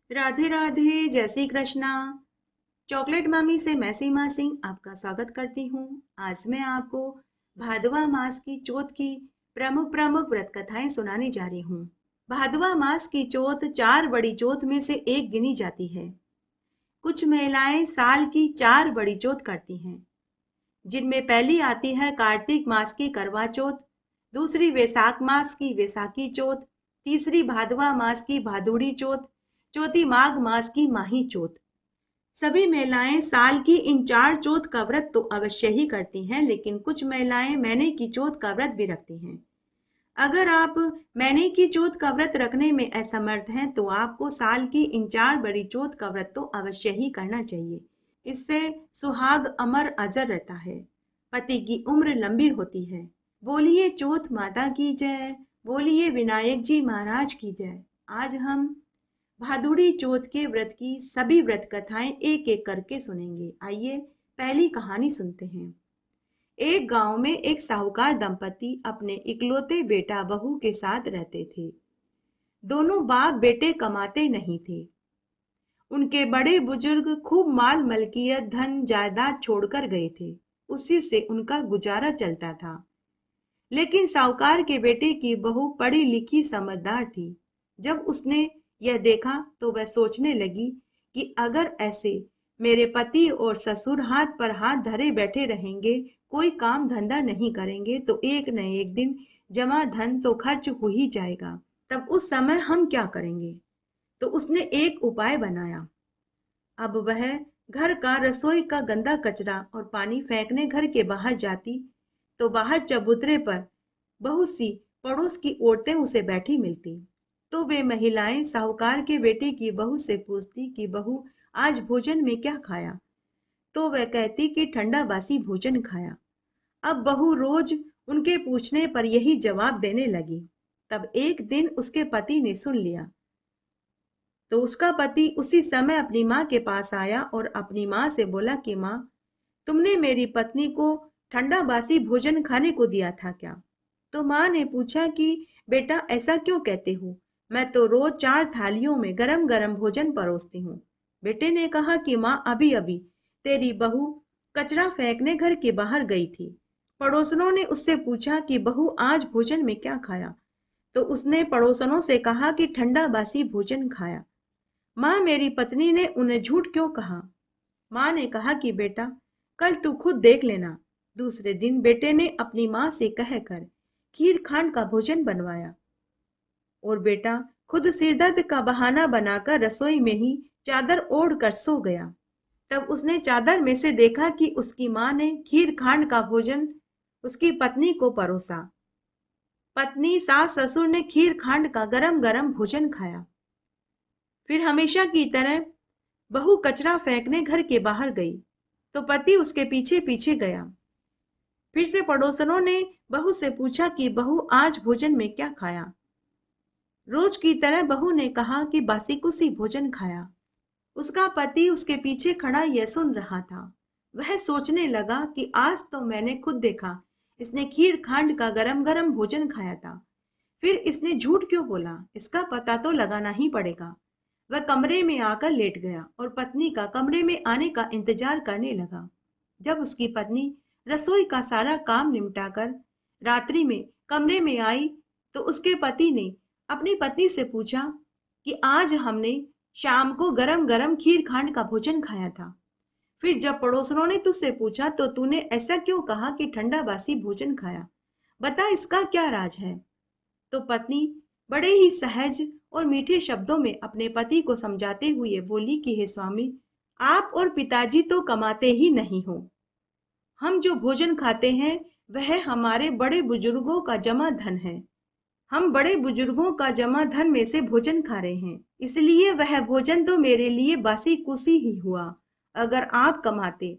राधे राधे, जय श्री कृष्णा। चॉकलेट मामी से मैं सीमा सिंह आपका स्वागत करती हूँ। आज मैं आपको भादवा मास की चौथ की प्रमुख प्रमुख व्रत कथाएं सुनाने जा रही हूँ। भादवा मास की चौथ चार बड़ी चौथ में से एक गिनी जाती है। कुछ महिलाएं साल की चार बड़ी चौथ करती हैं, जिनमें पहली आती है कार्तिक मास की करवा चौथ, दूसरी वैशाख मास की वैसाखी चौथ, तीसरी भादवा मास की भादुड़ी चौथ, चौथी माघ मास की माही चौथ। सभी महिलाएं साल की इन चार चौथ का व्रत तो अवश्य ही करती हैं, लेकिन कुछ महिलाएं महीने की चौथ का व्रत भी रखती हैं। अगर आप महीने की चौथ का व्रत रखने में असमर्थ हैं, तो आपको साल की इन चार बड़ी चौथ का व्रत तो अवश्य ही करना चाहिए। इससे सुहाग अमर अजर रहता है, पति की उम्र लंबी होती है। बोलिए चौथ माता की जय, बोलिए विनायक जी महाराज की जय। आज हम भादुड़ी चौथ के व्रत की सभी व्रत कथाएं एक एक करके सुनेंगे। आइए पहली कहानी सुनते हैं। एक गांव में एक साहूकार दंपति अपने इकलौते बेटा बहू के साथ रहते थे। दोनों बाप बेटे कमाते नहीं थे। उनके बड़े बुजुर्ग खूब माल मलकियत धन जायदाद छोड़कर गए थे। उसी से उनका गुजारा चलता था। लेकिन साहूकार के बेटे की बहू पढ़ी लिखी समझदार थी। जब उसने यह देखा तो वह सोचने लगी कि अगर ऐसे मेरे पति और ससुर हाथ पर हाथ धरे बैठे रहेंगे, कोई काम धंधा नहीं करेंगे, तो एक न एक दिन जमा धन तो खर्च हो ही जाएगा। तब उस समय हम क्या करेंगे? तो उसने एक उपाय बनाया। अब वह घर का रसोई का गंदा कचरा और पानी फेंकने घर के बाहर जाती, तो बाहर चबूतरे पर बहुत सी पड़ोस की औरतें उसे बैठी मिलती। तो वे महिलाएं साहूकार के बेटे की बहू से पूछती कि बहू, आज भोजन में क्या खाया? तो वह कहती कि ठंडा बासी भोजन खाया। अब बहू रोज उनके पूछने पर यही जवाब देने लगी। तब एक दिन उसके पति ने सुन लिया, तो उसका पति उसी समय अपनी माँ के पास आया और अपनी माँ से बोला कि माँ, तुमने मेरी पत्नी को ठंडा बासी भोजन खाने को दिया था क्या? तो माँ ने पूछा कि बेटा, ऐसा क्यों कहते हो? मैं तो रोज चार थालियों में गरम गरम भोजन परोसती हूँ। बेटे ने कहा कि माँ, अभी अभी तेरी बहू कचरा फेंकने घर के बाहर गई थी। पड़ोसनों ने उससे पूछा कि बहू, आज भोजन में क्या खाया? तो उसने पड़ोसनों से कहा कि ठंडा बासी भोजन खाया। माँ, मेरी पत्नी ने उन्हें झूठ क्यों कहा? माँ ने कहा कि बेटा, कल तू खुद देख लेना। दूसरे दिन बेटे ने अपनी माँ से कहकर खीर खांड का भोजन बनवाया और बेटा खुद सिरदर्द का बहाना बनाकर रसोई में ही चादर ओढ़ कर सो गया। तब उसने चादर में से देखा कि उसकी माँ ने खीर खांड का भोजन उसकी पत्नी को परोसा। पत्नी सास ससुर ने खीर खांड का गरम गरम भोजन खाया। फिर हमेशा की तरह बहू कचरा फेंकने घर के बाहर गई, तो पति उसके पीछे पीछे गया। फिर से पड़ोसनों ने बहू से पूछा कि बहू, आज भोजन में क्या खाया? रोज की तरह बहू ने कहा कि बासी कुसी भोजन खाया। उसका पति उसके पीछे खड़ा यह सुन रहा था। वह सोचने लगा कि आज तो मैंने खुद देखा, इसने खीर खांड का गरम गरम भोजन खाया था। फिर इसने झूठ क्यों बोला? इसका पता तो लगाना ही पड़ेगा। वह कमरे में आकर लेट गया और पत्नी का कमरे में आने का इंतजार करने लगा। जब उसकी पत्नी रसोई का सारा काम निपटाकर रात्रि में कमरे में आई, तो उसके पति ने अपनी पत्नी से पूछा कि आज हमने शाम को गरम गरम खीर खांड का भोजन खाया था। फिर जब पड़ोसनों ने तुझसे पूछा तो तूने ऐसा क्यों कहा कि ठंडा बासी भोजन खाया? बता, इसका क्या राज है? तो पत्नी बड़े ही सहज और मीठे शब्दों में अपने पति को समझाते हुए बोली कि हे स्वामी, आप और पिताजी तो कमाते ही नहीं हो। हम जो भोजन खाते हैं वह हमारे बड़े बुजुर्गों का जमा धन है। हम बड़े बुजुर्गों का जमा धन में से भोजन खा रहे हैं, इसलिए वह भोजन तो मेरे लिए बासी कुसी ही हुआ। अगर आप कमाते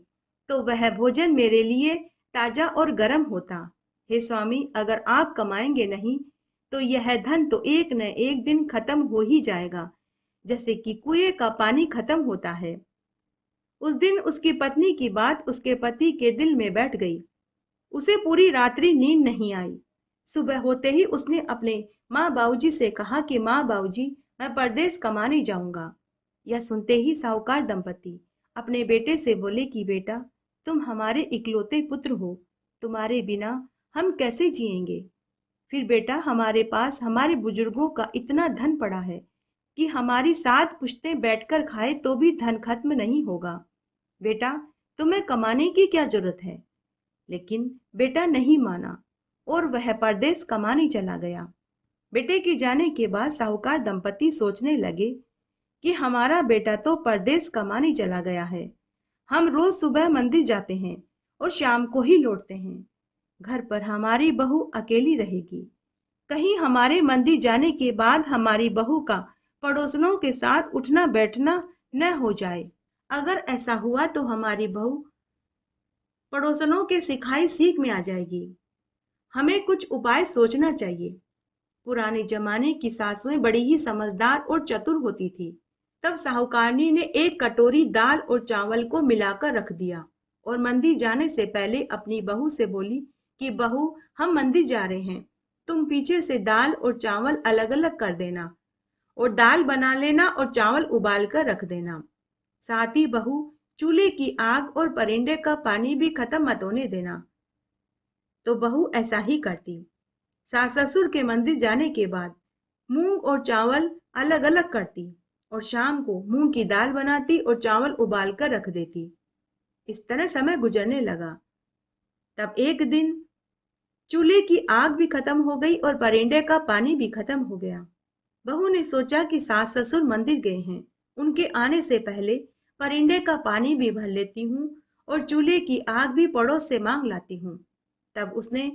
तो वह भोजन मेरे लिए ताजा और गर्म होता। हे स्वामी, अगर आप कमाएंगे नहीं तो यह धन तो एक न एक दिन खत्म हो ही जाएगा, जैसे कि कुएं का पानी खत्म होता है। उस दिन उसकी पत्नी की बात उसके पति के दिल में बैठ गई। उसे पूरी रात्रि नींद नहीं आई। सुबह होते ही उसने अपने माँ बाबूजी से कहा कि माँ बाबूजी, मैं परदेश कमाने जाऊंगा। यह सुनते ही साहूकार दंपति अपने बेटे से बोले कि बेटा, तुम हमारे इकलौते पुत्र हो, तुम्हारे बिना हम कैसे जिएंगे। फिर बेटा, हमारे पास हमारे बुजुर्गों का इतना धन पड़ा है कि हमारी 7 पुश्तें बैठकर खाए तो भी धन खत्म नहीं होगा। बेटा, तुम्हें कमाने की क्या जरूरत है। लेकिन बेटा नहीं माना और वह परदेश कमाने चला गया। बेटे के जाने के बाद साहूकार दंपति सोचने लगे कि हमारा बेटा तो परदेश कमाने चला गया है। हम रोज सुबह मंदिर जाते हैं और शाम को ही लौटते हैं। घर पर हमारी बहू अकेली रहेगी। कहीं हमारे मंदिर जाने के बाद हमारी बहू का पड़ोसनों के साथ उठना बैठना न हो जाए। अगर ऐसा हुआ तो हमारी बहू पड़ोसनों के सिखाई सीख में आ जाएगी। हमें कुछ उपाय सोचना चाहिए। पुराने जमाने की सासुएं बड़ी ही समझदार और चतुर होती थी। तब साहूकारनी ने एक कटोरी दाल और चावल को मिलाकर रख दिया और मंदिर जाने से पहले अपनी बहू से बोली कि बहू, हम मंदिर जा रहे हैं, तुम पीछे से दाल और चावल अलग अलग कर देना और दाल बना लेना और चावल उबाल कर रख देना। साथ ही बहू, चूल्हे की आग और परिंदे का पानी भी खत्म मत होने देना। तो बहू ऐसा ही करती। सास ससुर के मंदिर जाने के बाद मूंग और चावल अलग अलग करती और शाम को मूंग की दाल बनाती और चावल उबाल कर रख देती। इस तरह समय गुजरने लगा। तब एक दिन चूल्हे की आग भी खत्म हो गई और परिंदे का पानी भी खत्म हो गया। बहू ने सोचा कि सास ससुर मंदिर गए हैं, उनके आने से पहले परिंदे का पानी भी भर लेती हूँ और चूल्हे की आग भी पड़ोस से मांग लाती हूँ। तब उसने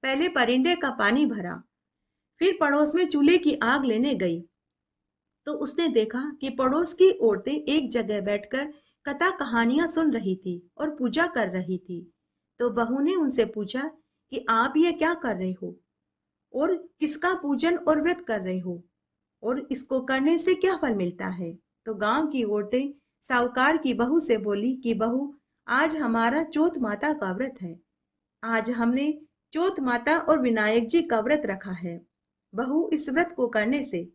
पहले परिंदे का पानी भरा, फिर पड़ोस में चूल्हे की आग लेने गई तो उसने देखा कि पड़ोस की औरतें एक जगह बैठकर कथा कहानियां सुन रही थी और पूजा कर रही थी। तो बहू ने उनसे पूछा कि आप ये क्या कर रहे हो और किसका पूजन और व्रत कर रहे हो और इसको करने से क्या फल मिलता है। तो गांव की औरतें साहूकार की बहू से बोली कि बहू, आज हमारा चौथ माता का व्रत है। आज हमने चौथ माता और विनायक जी का व्रत रखा है। बहू, इस व्रत को करने से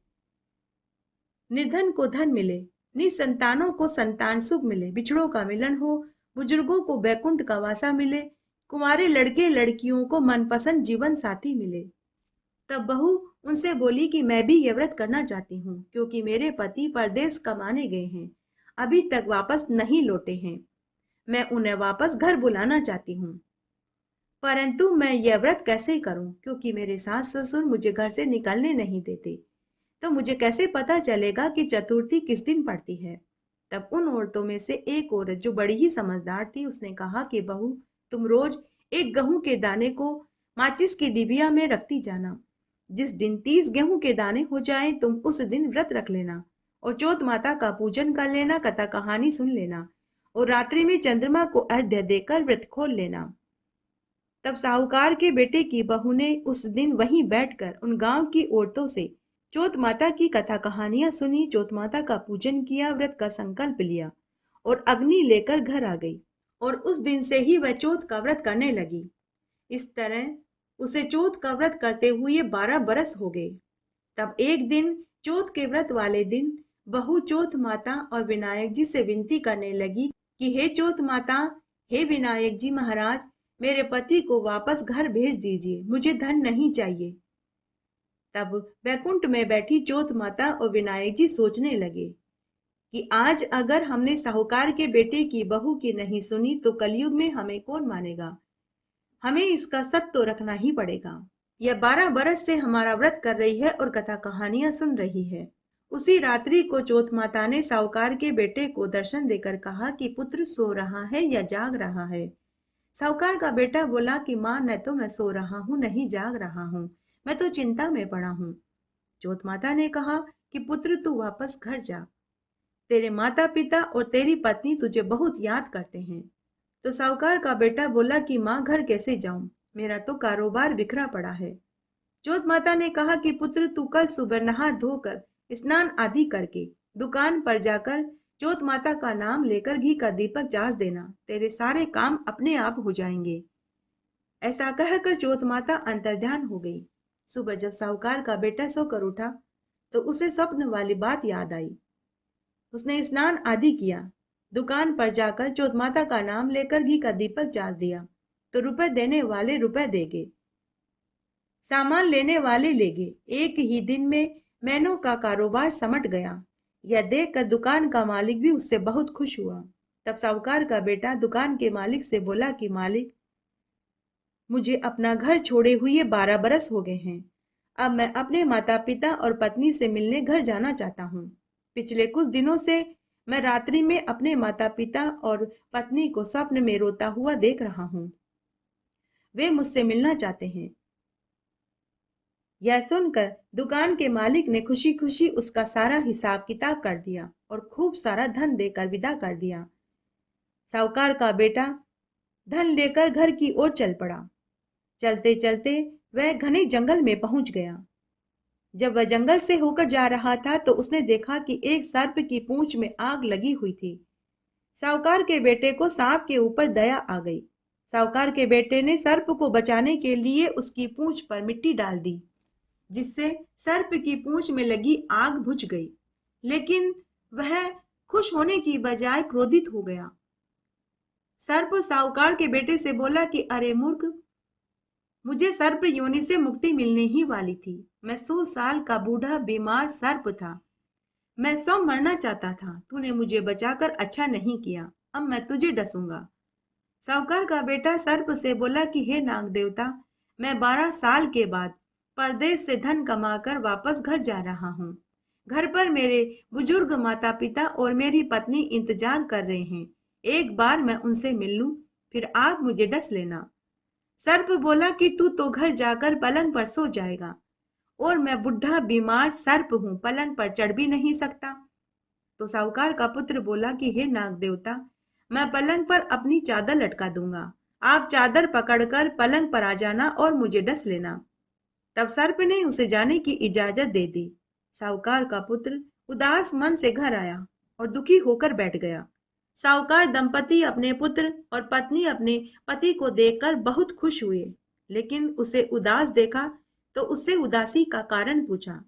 निर्धन को धन मिले, निसंतानों को संतान सुख मिले, बिछड़ों का मिलन हो, बुजुर्गों को बैकुंठ का वासा मिले, कुंवारे लड़के लड़कियों को मनपसंद जीवन साथी मिले। तब बहू उनसे बोली कि मैं भी ये व्रत करना चाहती हूँ क्योंकि मेरे पति परदेश कमाने गए हैं, अभी तक वापस नहीं लौटे हैं। मैं उन्हें वापस घर बुलाना चाहती हूँ, परंतु मैं यह व्रत कैसे करूं क्योंकि मेरे सास ससुर मुझे घर से निकलने नहीं देते। तो मुझे कैसे पता चलेगा कि चतुर्थी किस दिन पड़ती है। तब उन औरतों में से एक औरत जो बड़ी ही समझदार थी, उसने कहा कि बहू, तुम रोज एक गेहूं के दाने को माचिस की डिबिया में रखती जाना। जिस दिन 30 गेहूं के दाने हो जाएं तुम उस दिन व्रत रख लेना और चौथ माता का पूजन कर लेना, कथा कहानी सुन लेना और रात्रि में चंद्रमा को अर्घ्य देकर व्रत खोल लेना। तब साहूकार के बेटे की बहू ने उस दिन वहीं बैठकर उन गांव की औरतों से चौथ माता की कथा कहानियां सुनी, चौथ माता का पूजन किया, व्रत का संकल्प लिया और अग्नि लेकर घर आ गई और उस दिन से ही वह चौथ का व्रत करने लगी। इस तरह उसे चौथ का व्रत करते हुए 12 बरस हो गए। तब एक दिन चौथ के व्रत वाले दिन बहू चौथ माता और विनायक जी से विनती करने लगी कि हे चौथ माता, हे विनायक जी महाराज, मेरे पति को वापस घर भेज दीजिए, मुझे धन नहीं चाहिए। तब बैकुंठ में बैठी चौथ माता और विनायक जी सोचने लगे कि आज अगर हमने साहूकार के बेटे की बहू की नहीं सुनी तो कलयुग में हमें कौन मानेगा। हमें इसका सत्य तो रखना ही पड़ेगा। यह 12 बरस से हमारा व्रत कर रही है और कथा कहानियां सुन रही है। उसी रात्रि को चौथ माता ने साहूकार के बेटे को दर्शन देकर कहा कि पुत्र सो रहा है या जाग रहा है। साहूकार का बेटा बोला कि माँ, न तो मैं सो रहा हूँ नहीं जाग रहा हूँ, मैं तो चिंता में पड़ा हूँ। चौथ माता ने कहा कि पुत्र तू वापस घर जा, तेरे माता पिता और तेरी पत्नी तुझे बहुत याद करते हैं। तो साहूकार का बेटा बोला कि माँ, घर कैसे जाऊं, मेरा तो कारोबार बिखरा पड़ा है। चौथ माता ने कहा कि पुत्र तू कल सुबह नहा धोकर स्नान आदि करके दुकान पर जाकर चौथ माता का नाम लेकर घी का दीपक चास देना, तेरे सारे काम अपने आप हो जाएंगे। ऐसा कहकर चौथ माता अंतर्ध्यान हो गई। सुबह जब साहूकार का बेटा सोकर उठा तो उसे स्वप्न वाली बात याद आई। उसने स्नान आदि किया, दुकान पर जाकर चौथ माता का नाम लेकर घी का दीपक चार दिया, तो रुपए देने वाले रुपए देंगे, सामान लेने वाले लेंगे। एक ही दिन में मैनों का कारोबार समट गया। यह देखकर दुकान का मालिक भी उससे बहुत खुश हुआ। तब साहूकार का बेटा दुकान के मालिक से बोला कि मालिक, मुझे अपना घर छोड़े हुए 12 बरस हो गए हैं। अब मैं अपने माता पिता और पत्नी से मिलने घर जाना चाहता हूँ। पिछले कुछ दिनों से मैं रात्रि में अपने माता पिता और पत्नी को स्वप्न में रोता हुआ देख रहा हूँ। वे मुझसे मिलना चाहते हैं। यह सुनकर दुकान के मालिक ने खुशी खुशी उसका सारा हिसाब किताब कर दिया और खूब सारा धन देकर विदा कर दिया। साहूकार का बेटा धन लेकर घर की ओर चल पड़ा। चलते चलते वह घने जंगल में पहुंच गया। जब वह जंगल से होकर जा रहा था तो उसने देखा कि एक सर्प की पूंछ में आग लगी हुई थी। साहूकार के बेटे को सांप के ऊपर दया आ गई। साहूकार के बेटे ने सर्प को बचाने के लिए उसकी पूंछ पर मिट्टी डाल दी, जिससे सर्प की पूंछ में लगी आग बुझ गई। लेकिन वह खुश होने की बजाय क्रोधित हो गया। सर्प साहूकार के बेटे से बोला कि अरे मूर्ख, मुझे सर्प योनि से मुक्ति मिलने ही वाली थी। मैं 100 साल का बूढ़ा बीमार सर्प था। मैं सौ मरना चाहता था। तूने मुझे बचाकर अच्छा नहीं किया। अब मैं तुझे डसूंगा। साहूकार का बेटा सर्प से बोला कि हे नाग देवता, मैं 12 साल के बाद परदेश से धन कमाकर वापस घर जा रहा हूँ। घर पर मेरे बुजुर्ग माता पिता और मेरी पत्नी इंतजार कर रहे हैं। एक बार मैं उनसे मिल लूं, फिर आप मुझे डस लेना। सर्प बोला कि तू तो घर जाकर पलंग पर सो जाएगा, और मैं बुढ़ा बीमार सर्प हूँ, पलंग पर चढ़ भी नहीं सकता। तो साहूकार का पुत्र बोला कि हे नाग देवता, मैं पलंग पर अपनी चादर लटका दूंगा। आप चादर पकड़कर पलंग पर आ जाना और मुझे डस लेना। तब सर्प ने उसे जाने की इजाजत दे दी। साहूकार का पुत्र उदास मन से घर आया और दुखी होकर बैठ गया। साहूकार दंपति अपने पुत्र और पत्नी अपने पति को देखकर बहुत खुश हुए, लेकिन उसे उदास देखा तो उससे उदासी का कारण पूछा,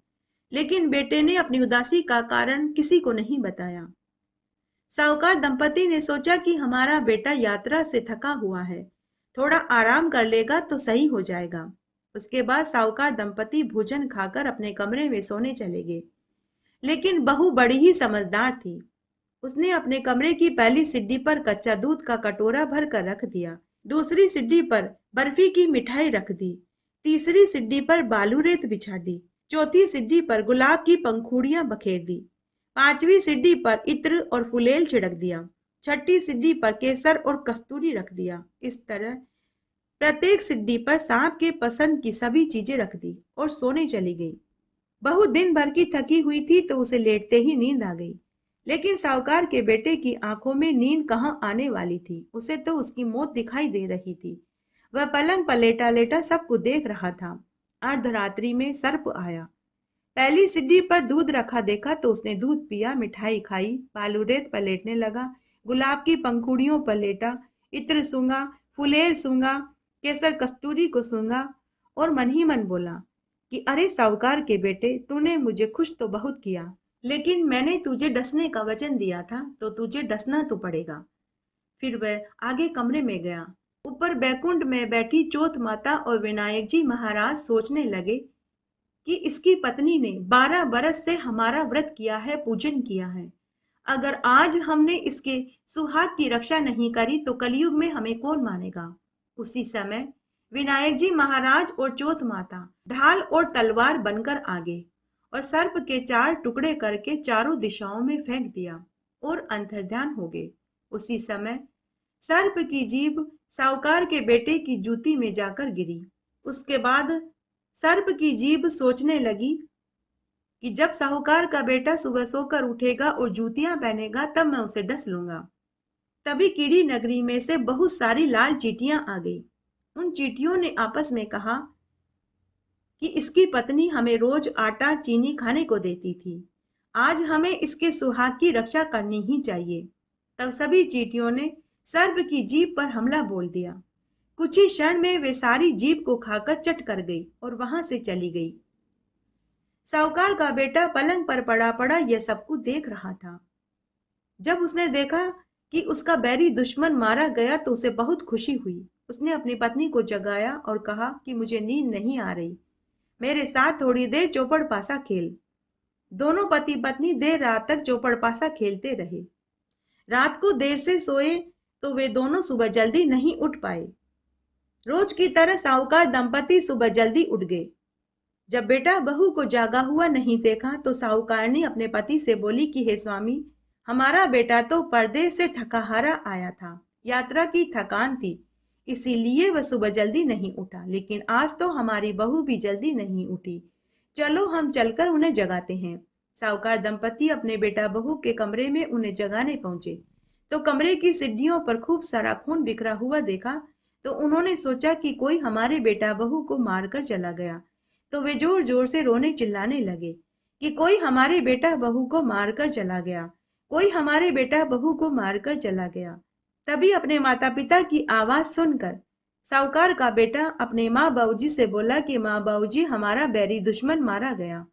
लेकिन बेटे ने अपनी उदासी का कारण किसी को नहीं बताया। साहूकार दंपति ने सोचा कि हमारा बेटा यात्रा से थका हुआ है, थोड़ा आराम कर लेगा तो सही हो जाएगा। उसके बाद साहूकार दंपति भोजन खाकर अपने कमरे में सोने चले गए। लेकिन बहू बड़ी ही समझदार थी। उसने अपने कमरे की पहली सीढ़ी पर कच्चा दूध का कटोरा भर कर रख दिया, दूसरी सीढ़ी पर बर्फी की मिठाई रख दी, तीसरी सीढ़ी पर बालू रेत बिछा दी, चौथी सीढ़ी पर गुलाब की पंखुड़ियां बखेर दी, पांचवी सीढ़ी पर इत्र और फुलेल छिड़क दिया, छठी सीढ़ी पर केसर और कस्तूरी रख दिया। इस तरह प्रत्येक सीढ़ी पर सांप के पसंद की सभी चीजें रख दी और सोने चली गई। बहू दिन भर की थकी हुई थी तो उसे लेटते ही नींद आ गई। लेकिन साहूकार के बेटे की आंखों में नींद कहाँ आने वाली थी, उसे तो उसकी मौत दिखाई दे रही थी। वह पलंग पर लेटा लेटा सबको देख रहा था। अर्धरात्रि में सर्प आया। पहली सीढ़ी पर दूध रखा देखा तो उसने दूध पिया, मिठाई खाई, बालूरेत पर लेटने लगा, गुलाब की पंखुड़ियों पर लेटा, इत्र सूंघा, फुलेल सूंघा, केसर कस्तूरी को सूंघा और मन ही मन बोला कि अरे साहूकार के बेटे, तूने मुझे खुश तो बहुत किया, लेकिन मैंने तुझे डसने का वचन दिया था तो तुझे डसना तो पड़ेगा। फिर वह आगे कमरे में गया। ऊपर बैकुंठ में बैठी चौथ माता और विनायक जी महाराज सोचने लगे कि इसकी पत्नी ने 12 बरस से हमारा व्रत किया है, पूजन किया है। अगर आज हमने इसके सुहाग की रक्षा नहीं करी तो कलयुग में हमें कौन मानेगा। उसी समय विनायक जी महाराज और चौथ माता ढाल और तलवार बनकर आगे और सर्प के 4 टुकड़े करके चारों दिशाओं में फेंक दिया और अंतर्ध्यान हो गए। उसी समय सर्प की जीभ साहूकार के बेटे की जूती में जाकर गिरी। उसके बाद सर्प की जीभ सोचने लगी कि जब साहूकार का बेटा सुबह सोकर उठेगा और जूतियां पहनेगा तब मैं उसे डस लूंगा। तभी कीड़ी नगरी में से बहुत सारी लाल चींटियां आ गई। उन चींटियों ने आपस में कहा कि इसकी पत्नी हमें रोज आटा चीनी खाने को देती थी, आज हमें इसके सुहाग की रक्षा करनी ही चाहिए। तब सभी चींटियों ने सर्प की जीभ पर हमला बोल दिया। कुछ ही क्षण में वे सारी जीभ को खाकर चट कर गई और वहां से चली गई। साहूकार का बेटा पलंग पर पड़ा पड़ा यह सब कुछ देख रहा था। जब उसने देखा कि उसका बैरी दुश्मन मारा गया तो उसे बहुत खुशी हुई। उसने अपनी पत्नी को जगाया और कहा कि मुझे नींद नहीं आ रही, मेरे साथ थोड़ी देर चौपड़ पासा खेल। दोनों पति पत्नी देर रात तक चौपड़ पासा खेलते रहे। रात को देर से सोए तो वे दोनों सुबह जल्दी नहीं उठ पाए। रोज की तरह साहूकार दंपति सुबह जल्दी उठ गए। जब बेटा बहू को जागा हुआ नहीं देखा तो साहूकारनी अपने पति से बोली कि हे स्वामी, हमारा बेटा तो परदेश से थका हारा आया था, यात्रा की थकान थी, इसीलिए वह सुबह जल्दी नहीं उठा, लेकिन आज तो हमारी बहू भी जल्दी नहीं उठी। चलो हम चलकर उन्हें जगाते हैं। साहूकार दंपति अपने बेटा बहू के कमरे में उन्हें जगाने पहुंचे तो कमरे की सीढ़ियों पर खूब सारा खून बिखरा हुआ देखा। तो उन्होंने सोचा कि कोई हमारे बेटा बहू को मारकर चला गया। तो वे जोर जोर से रोने चिल्लाने लगे कि कोई हमारे बेटा बहू को मारकर चला गया, कोई हमारे बेटा बहू को मारकर चला गया। तभी अपने माता पिता की आवाज सुनकर साहूकार का बेटा अपने माँ बाबूजी से बोला कि माँ बाबूजी, हमारा बैरी दुश्मन मारा गया,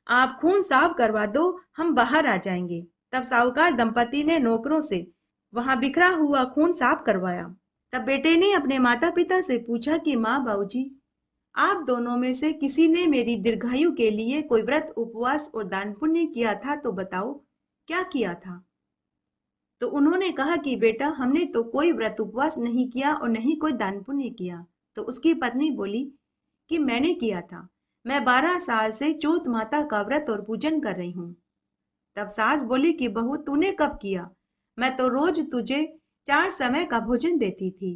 आप खून साफ करवा दो, हम बाहर आ जाएंगे। तब साहूकार दंपति ने नौकरों से वहां बिखरा हुआ खून साफ करवाया। तब बेटे ने अपने माता पिता से पूछा कि माँ बाबूजी, आप दोनों में से किसी ने मेरी दीर्घायु के लिए कोई व्रत उपवास और दान पुण्य किया था तो बताओ, क्या किया था? तो उन्होंने कहा कि बेटा, हमने तो कोई व्रत उपवास नहीं किया और नहीं कोई दान पुण्य किया। तो उसकी पत्नी बोली कि मैंने किया था, मैं 12 साल से चौथ माता का व्रत और पूजन कर रही हूँ। तब सास बोली कि बहू, तूने कब किया? मैं तो रोज तुझे 4 समय का भोजन देती थी।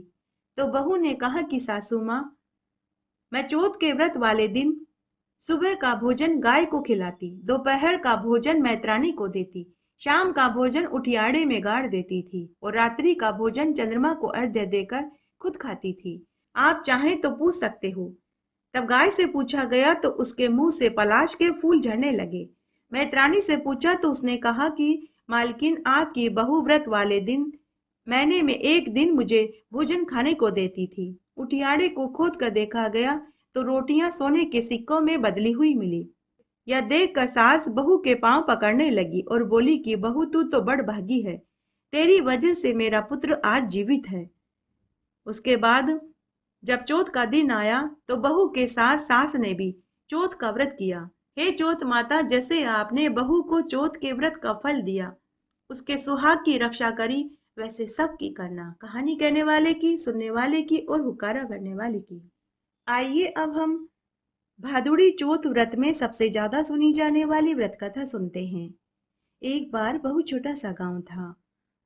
तो बहू ने कहा कि सासू माँ, मैं चौथ के व्रत वाले दिन सुबह का भोजन गाय को खिलाती, दोपहर का भोजन मैत्रानी को देती, शाम का भोजन उठियाड़े में गाड़ देती थी और रात्रि का भोजन चंद्रमा को अर्घ्य देकर खुद खाती थी। आप चाहें तो पूछ सकते हो। तब गाय से पूछा गया तो उसके मुंह से पलाश के फूल झड़ने लगे। मैत्रानी से पूछा तो उसने कहा कि मालकिन, आपकी बहू व्रत वाले दिन महीने में एक दिन मुझे भोजन खाने को देती थी। उठियाड़े को खोद कर देखा गया तो रोटियां सोने के सिक्कों में बदली हुई मिली। यह देखकर सास बहू के पांव पकड़ने लगी और बोली कि बहू, तू तो बड़ भागी है, तेरी वजह से मेरा पुत्र आज जीवित है। उसके बाद जब चौथ का दिन आया तो बहू के साथ सास ने भी चौथ का व्रत किया। हे चौथ माता, जैसे आपने बहू को चौथ के व्रत का फल दिया, उसके सुहाग की रक्षा करी, वैसे सबकी करना। कहानी कहने वाले की, सुनने वाले की और हुक्कारा भरने वाले की। आइए अब हम भादुड़ी चौथ व्रत में सबसे ज्यादा सुनी जाने वाली व्रत कथा सुनते हैं। एक बार बहुत छोटा सा गांव था।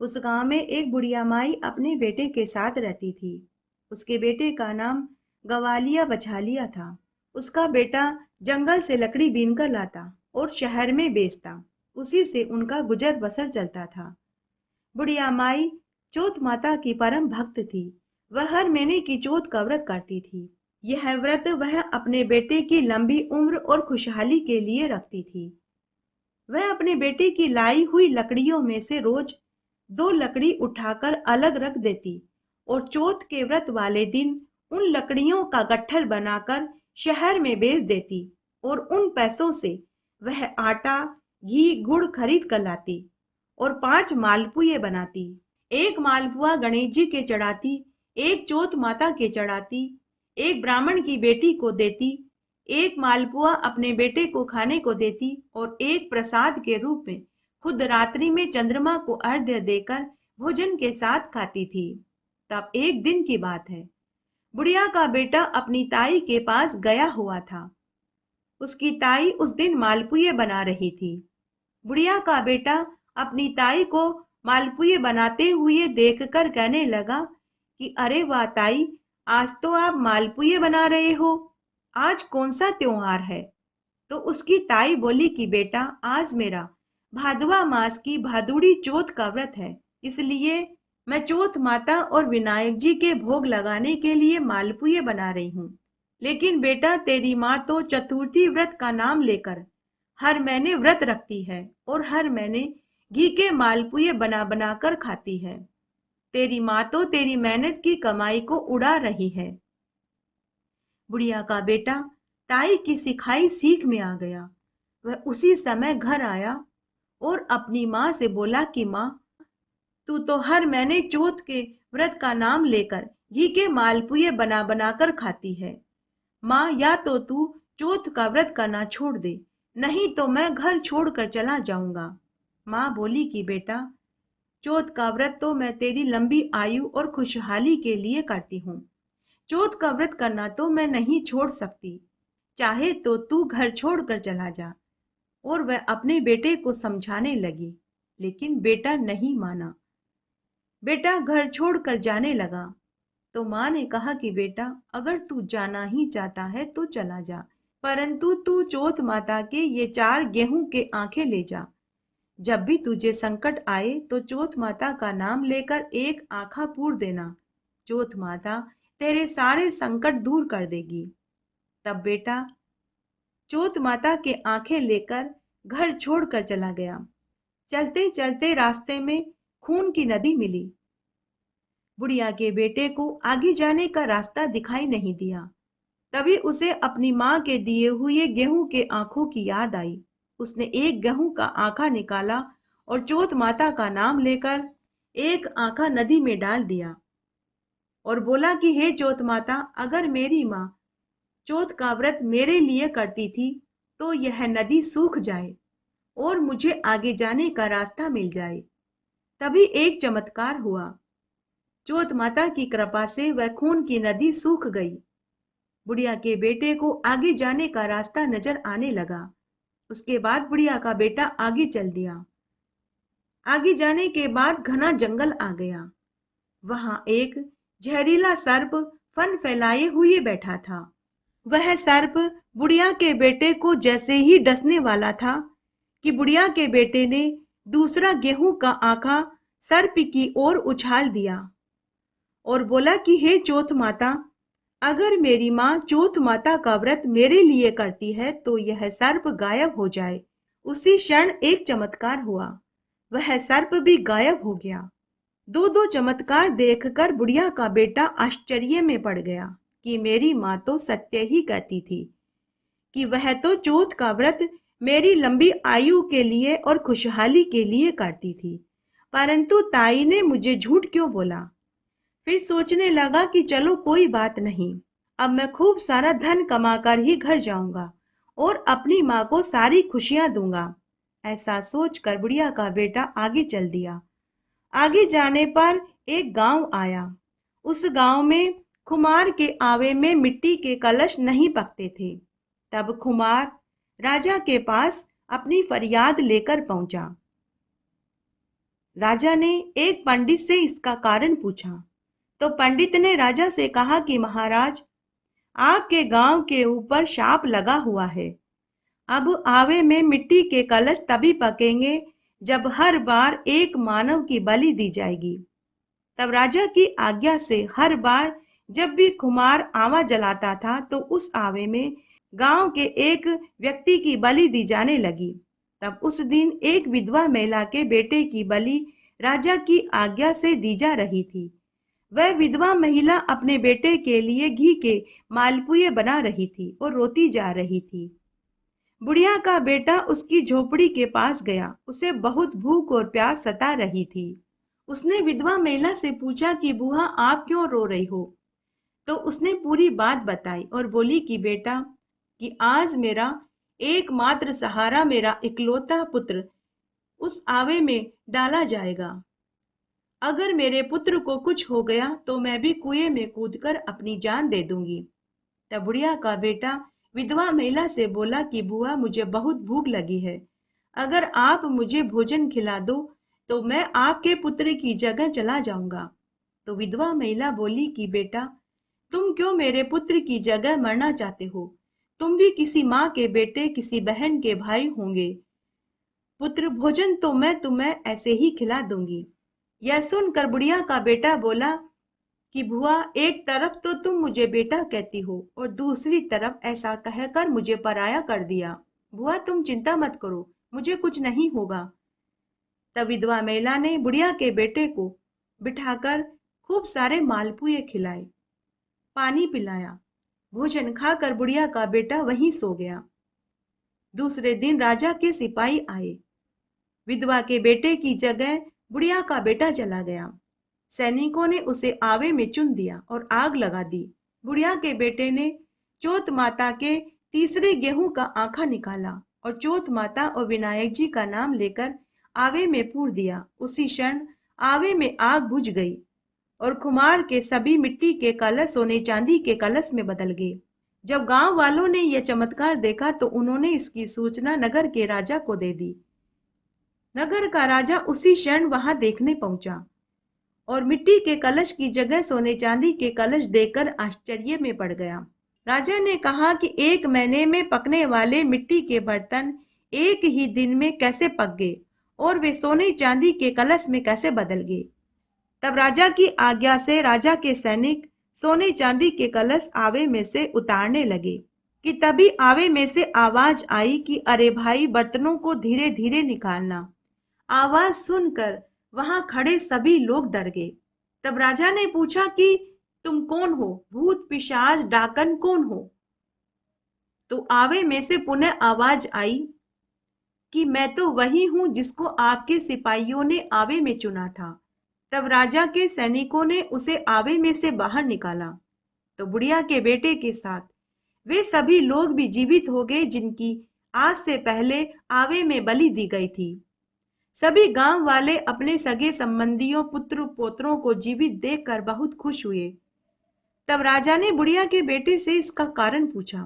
उस गांव में एक बुढ़िया माई अपने बेटे के साथ रहती थी। उसके बेटे का नाम गवालिया बछालिया था। उसका बेटा जंगल से लकड़ी बीन कर लाता और शहर में बेचता, उसी से उनका गुजर बसर चलता था। बुढ़िया माई चौथ माता की परम भक्त थी। वह हर महीने की चौथ का व्रत करती थी। यह व्रत वह अपने बेटे की लंबी उम्र और खुशहाली के लिए रखती थी। वह अपने बेटे की लाई हुई लकड़ियों में से रोज 2 लकड़ी उठाकर अलग रख देती और चौथ के व्रत वाले दिन उन लकड़ियों का गट्ठर बनाकर शहर में बेच देती और उन पैसों से वह आटा, घी, गुड़ खरीद कर लाती और 5 मालपुए बनाती। एक मालपुआ गणेश जी के चढ़ाती, एक चौथ माता के चढ़ाती, एक ब्राह्मण की बेटी को देती, एक मालपुआ अपने बेटे को खाने को देती और एक प्रसाद के रूप में खुद रात्रि में चंद्रमा को अर्घ्य देकर भोजन के साथ खाती थी। तब एक दिन की बात है, बुढ़िया का बेटा अपनी ताई के पास गया हुआ था। उसकी ताई उस दिन मालपुए बना रही थी। बुढ़िया का बेटा अपनी ताई को मालपुए बनाते हुए देखकर कहने लगा कि अरे वाह ताई, आज तो आप मालपुए बना रहे हो, आज कौन सा त्योहार है? तो उसकी ताई बोली कि बेटा, आज मेरा भादवा मास की भादुड़ी चौथ का व्रत है, इसलिए मैं चौथ माता और विनायक जी के भोग लगाने के लिए मालपुए बना रही हूँ। लेकिन बेटा, तेरी माँ तो चतुर्थी व्रत का नाम लेकर हर महीने व्रत रखती है और हर महीने घी के मालपुए बना बना कर खाती है। तेरी माँ तो तेरी मेहनत की कमाई को उड़ा रही है। बुढ़िया का बेटा ताई की सिखाई सीख में आ गया। वह उसी समय घर आया और अपनी माँ से बोला कि माँ, तू तो हर महीने चौथ के व्रत का नाम लेकर घी के मालपुए बना बना कर खाती है। माँ, या तो तू चौथ का व्रत करना छोड़ दे, नहीं तो मैं घर छोड़कर चला जाऊंगा। माँ बोली कि बेटा, चौथ का व्रत तो मैं तेरी लंबी आयु और खुशहाली के लिए करती हूँ। चौथ का व्रत करना तो मैं नहीं छोड़ सकती। चाहे तो तू घर छोड़कर चला जा। और वह अपने बेटे को समझाने लगी, लेकिन बेटा नहीं माना। बेटा घर छोड़कर जाने लगा। तो माँ ने कहा कि बेटा, अगर तू जाना ही चाहता है तो चला जा, परंतु तू चौथ माता के ये 4 गेहूं के आंखें ले जा। जब भी तुझे संकट आए तो चौथ माता का नाम लेकर एक आंखा पूर देना। चौथ माता तेरे सारे संकट दूर कर देगी। तब बेटा चौथ माता के आंखें लेकर घर छोड़कर चला गया। चलते चलते रास्ते में खून की नदी मिली। बुढ़िया के बेटे को आगे जाने का रास्ता दिखाई नहीं दिया। तभी उसे अपनी माँ के दिए हुए गेहूं के आंखों की याद आई। उसने एक गेहूं का आंखा निकाला और चौथ माता का नाम लेकर एक आंखा नदी में डाल दिया और बोला कि हे चौथ माता, अगर मेरी माँ चौथ का व्रत मेरे लिए करती थी तो यह नदी सूख जाए और मुझे आगे जाने का रास्ता मिल जाए। तभी एक चमत्कार हुआ। चौथ माता की कृपा से वह खून की नदी सूख गई। बुढ़िया के बेटे को आगे जाने का रास्ता नजर आने लगा। उसके बाद बुढ़िया का बेटा आगे चल दिया। आगे जाने के बाद घना जंगल आ गया। वहां एक जहरीला सर्प फन फैलाए हुए बैठा था। वह सर्प बुढ़िया के बेटे को जैसे ही डसने वाला था कि बुढ़िया के बेटे ने दूसरा गेहूं का आंखा सर्प की ओर उछाल दिया और बोला कि हे चौथ माता, अगर मेरी माँ चौथ माता का व्रत मेरे लिए करती है तो यह सर्प गायब हो जाए। उसी क्षण एक चमत्कार हुआ। वह सर्प भी गायब हो गया। दो दो चमत्कार देखकर बुढ़िया का बेटा आश्चर्य में पड़ गया कि मेरी माँ तो सत्य ही कहती थी कि वह तो चौथ का व्रत मेरी लंबी आयु के लिए और खुशहाली के लिए करती थी, परंतु ताई ने मुझे झूठ क्यों बोला। फिर सोचने लगा कि चलो कोई बात नहीं, अब मैं खूब सारा धन कमाकर ही घर जाऊंगा और अपनी माँ को सारी खुशियां दूंगा। ऐसा सोचकर बुढ़िया का बेटा आगे चल दिया। आगे जाने पर एक गांव आया। उस गांव में खुमार के आवे में मिट्टी के कलश नहीं पकते थे। तब खुमार राजा के पास अपनी फरियाद लेकर पहुंचा। राजा ने एक पंडित से इसका कारण पूछा तो पंडित ने राजा से कहा कि महाराज, आपके गांव के ऊपर शाप लगा हुआ है। अब आवे में मिट्टी के कलश तभी पकेंगे जब हर बार एक मानव की बलि दी जाएगी। तब राजा की आज्ञा से हर बार जब भी खुमार आवा जलाता था तो उस आवे में गांव के एक व्यक्ति की बलि दी जाने लगी। तब उस दिन एक विधवा महिला के बेटे की बलि राजा की आज्ञा से दी जा रही थी। वह विधवा महिला अपने बेटे के लिए घी के मालपुए बना रही थी और रोती जा रही थी। बुढ़िया का बेटा उसकी झोपड़ी के पास गया। उसे बहुत भूख और प्यास सता रही थी। उसने विधवा महिला से पूछा कि बुआ, आप क्यों रो रही हो। तो उसने पूरी बात बताई और बोली कि बेटा, कि आज मेरा एकमात्र सहारा मेरा इकलौता पुत्र उस आवे में डाला जाएगा। अगर मेरे पुत्र को कुछ हो गया तो मैं भी कुएं में कूदकर अपनी जान दे दूंगी। तब बुढ़िया का बेटा विधवा महिला से बोला कि बुआ, मुझे बहुत भूख लगी है, अगर आप मुझे भोजन खिला दो तो मैं आपके पुत्र की जगह चला जाऊंगा। तो विधवा महिला बोली कि बेटा, तुम क्यों मेरे पुत्र की जगह मरना चाहते हो। तुम भी किसी माँ के बेटे, किसी बहन के भाई होंगे। पुत्र, भोजन तो मैं तुम्हें ऐसे ही खिला दूंगी। यह सुनकर बुढ़िया का बेटा बोला कि बुआ, एक तरफ तो तुम मुझे बेटा कहती हो और दूसरी तरफ ऐसा कहकर मुझे पराया कर दिया। बुआ, तुम चिंता मत करो, मुझे कुछ नहीं होगा। तब विधवा महिला ने बुढ़िया के बेटे को बिठाकर खूब सारे मालपुए खिलाए, पानी पिलाया। भोजन खाकर बुढ़िया का बेटा वहीं सो गया। दूसरे दिन राजा के सिपाही आए विधवा के बेटे की जगह बुढ़िया का बेटा चला गया। सैनिकों ने उसे आवे में चुन दिया और आग लगा दी। बुढ़िया के बेटे ने चौथ माता के तीसरे गेहूं का आखा निकाला और चौथ माता और विनायक जी का नाम लेकर आवे में पूर दिया। उसी क्षण आवे में आग बुझ गई और कुम्हार के सभी मिट्टी के कलश सोने चांदी के कलश में बदल गए। जब गांव वालों ने यह चमत्कार देखा तो उन्होंने इसकी सूचना नगर के राजा को दे दी। नगर का राजा उसी क्षण वहां देखने पहुंचा और मिट्टी के कलश की जगह सोने चांदी के कलश देखकर आश्चर्य में पड़ गया। राजा ने कहा कि 1 महीने में पकने वाले मिट्टी के बर्तन एक ही दिन में कैसे पक गए और वे सोने चांदी के कलश में कैसे बदल गए। तब राजा की आज्ञा से राजा के सैनिक सोने चांदी के कलश आवे में से उतारने लगे कि तभी आवे में से आवाज आई कि अरे भाई, बर्तनों को धीरे धीरे निकालना। आवाज सुनकर वहां खड़े सभी लोग डर गए। तब राजा ने पूछा कि तुम कौन हो? भूत पिशाच डाकन कौन हो? तो आवे में से पुनः आवाज आई कि मैं तो वही हूं जिसको आपके सिपाहियों ने आवे में चुना था। तब राजा के सैनिकों ने उसे आवे में से बाहर निकाला तो बुढ़िया के बेटे के साथ वे सभी लोग भी जीवित हो गए जिनकी आज से पहले आवे में बलि दी गई थी। सभी गांव वाले अपने सगे संबंधियों पुत्र पोत्रों को जीवित देखकर बहुत खुश हुए। तब राजा ने बुढ़िया के बेटे से इसका कारण पूछा।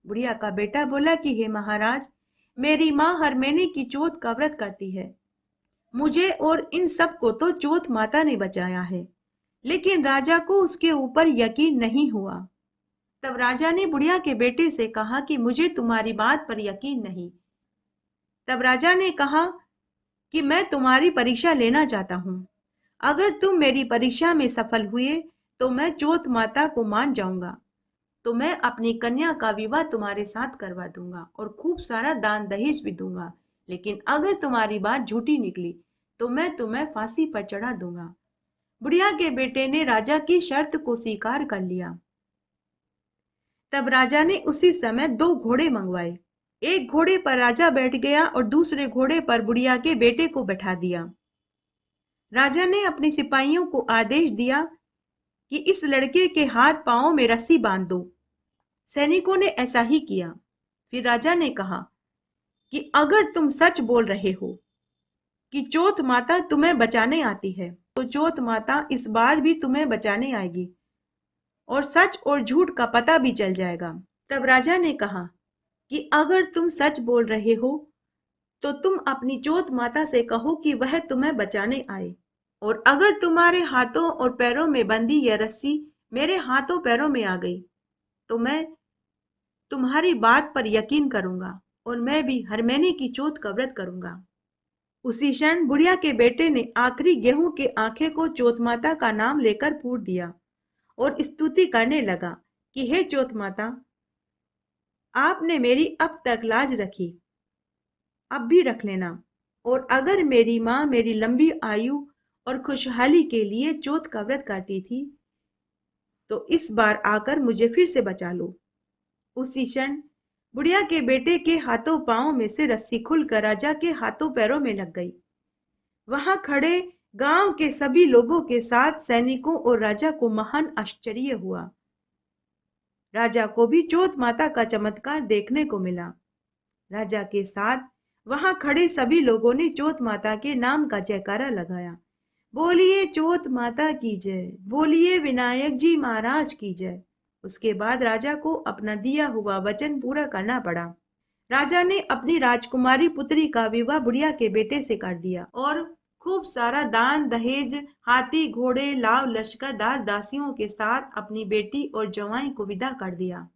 बुढ़िया का बेटा बोला कि हे महाराज, मेरी माँ हर महीने की चौथ का व्रत करती है। मुझे और इन सब को तो चौथ माता ने बचाया है, लेकिन राजा को उसके ऊपर यकीन नहीं हुआ। तब राजा ने बुढ़िया के बेटे से कहा कि मुझे तुम्हारी बात पर यकीन नहीं। तब राजा ने कहा कि मैं तुम्हारी परीक्षा लेना चाहता हूँ। अगर तुम मेरी परीक्षा में सफल हुए तो मैं चौथ माता को मान जाऊंगा, तो मैं अपनी कन्या का विवाह तुम्हारे साथ करवा दूंगा और खूब सारा दान दहेज भी दूंगा। लेकिन अगर तुम्हारी बात झूठी निकली तो मैं तुम्हें फांसी पर चढ़ा दूंगा। बुढ़िया के बेटे ने राजा की शर्त को स्वीकार कर लिया। तब राजा ने उसी समय 2 घोड़े मंगवाए। एक घोड़े पर राजा बैठ गया और दूसरे घोड़े पर बुढ़िया के बेटे को बैठा दिया। राजा ने अपने सिपाहियों को आदेश दिया कि इस लड़के के हाथ पांवों में रस्सी बांध दो। सैनिकों ने ऐसा ही किया। फिर राजा ने कहा कि अगर तुम सच बोल रहे हो कि चौथ माता तुम्हें बचाने आती है, तो चौथ माता इस बार भी तुम्हें बचाने आएगी और सच और झूठ का पता भी चल जाएगा। तब राजा ने कहा कि अगर तुम सच बोल रहे हो तो तुम अपनी चौथ माता से कहो कि वह तुम्हें बचाने आए, और अगर तुम्हारे हाथों और पैरों में बंधी यह रस्सी मेरे हाथों पैरों में आ गई तो मैं तुम्हारी बात पर यकीन करूंगा और मैं भी हर महीने की चौथ का व्रत करूंगा। उसी क्षण बुढ़िया के बेटे ने आखिरी गेहूं के आखे को चौथ माता का नाम लेकर पूर दिया और स्तुति करने लगा कि हे चौथ माता, आपने मेरी अब तक लाज रखी, अब भी रख लेना, और अगर मेरी माँ मेरी लंबी आयु और खुशहाली के लिए चौथ का व्रत करती थी तो इस बार आकर मुझे फिर से बचा लो। उसी क्षण बुढ़िया के बेटे के हाथों पांवों में से रस्सी खुलकर राजा के हाथों पैरों में लग गई। वहां खड़े गांव के सभी लोगों के साथ सैनिकों और राजा को महान आश्चर्य हुआ। राजा को भी चौथ माता का चमत्कार देखने को मिला। राजा के साथ वहां खड़े सभी लोगों ने चौथ माता के नाम का जयकारा लगाया। बोलिए चौथ माता की जय, बोलिए विनायक जी महाराज की जय। उसके बाद राजा को अपना दिया हुआ वचन पूरा करना पड़ा। राजा ने अपनी राजकुमारी पुत्री का विवाह बुढ़िया के बेटे से कर दिया और खूब सारा दान दहेज, हाथी घोड़े, लाव लश्कर, दास दासियों के साथ अपनी बेटी और जवाई को विदा कर दिया।